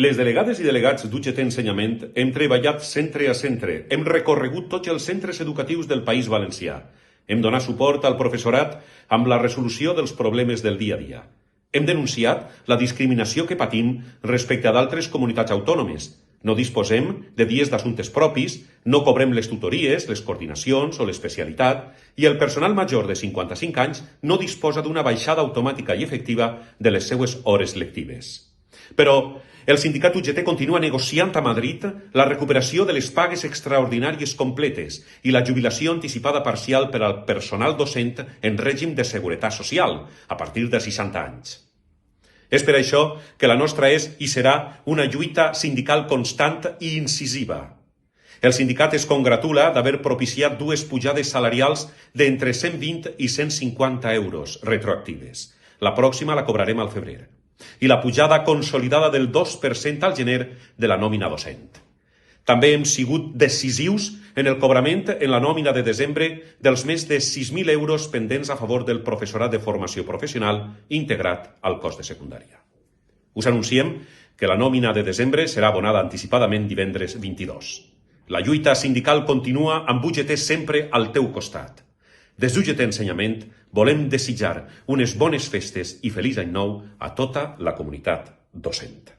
Les delegades i delegats d'UGT Ensenyament hem treballat centre a centre, hem recorregut tots els centres educatius del País Valencià. Hem donat suport al professorat amb la resolució dels problemes del dia a dia. Hem denunciat la discriminació que patim respecte a d'altres comunitats autònomes. No disposem de dies d'assumptes propis, no cobrem les tutories, les coordinacions o l'especialitat i el personal major de 55 anys no disposa d'una baixada automàtica i efectiva de les seues hores lectives. Però el sindicat UGT continua negociant a Madrid la recuperació de les pagues extraordinàries completes i la jubilació anticipada parcial per al personal docent en règim de seguretat social a partir de 60 anys. És per això que la nostra és i serà una lluita sindical constant i incisiva. El sindicat es congratula d'haver propiciat dues pujades salarials d'entre 120 i 150 euros retroactives. La pròxima la cobrarem al febrer. I la pujada consolidada del 2% al gener de la nòmina docent. També hem sigut decisius en el cobrament en la nòmina de desembre dels més de 6.000 euros pendents a favor del professorat de formació professional integrat al cos de secundària. Us anunciem que la nòmina de desembre serà abonada anticipadament divendres 22. La lluita sindical continua amb UGT sempre al teu costat. Des d'UGT Ensenyament volem desitjar unes bones festes i feliç any nou a tota la comunitat docent.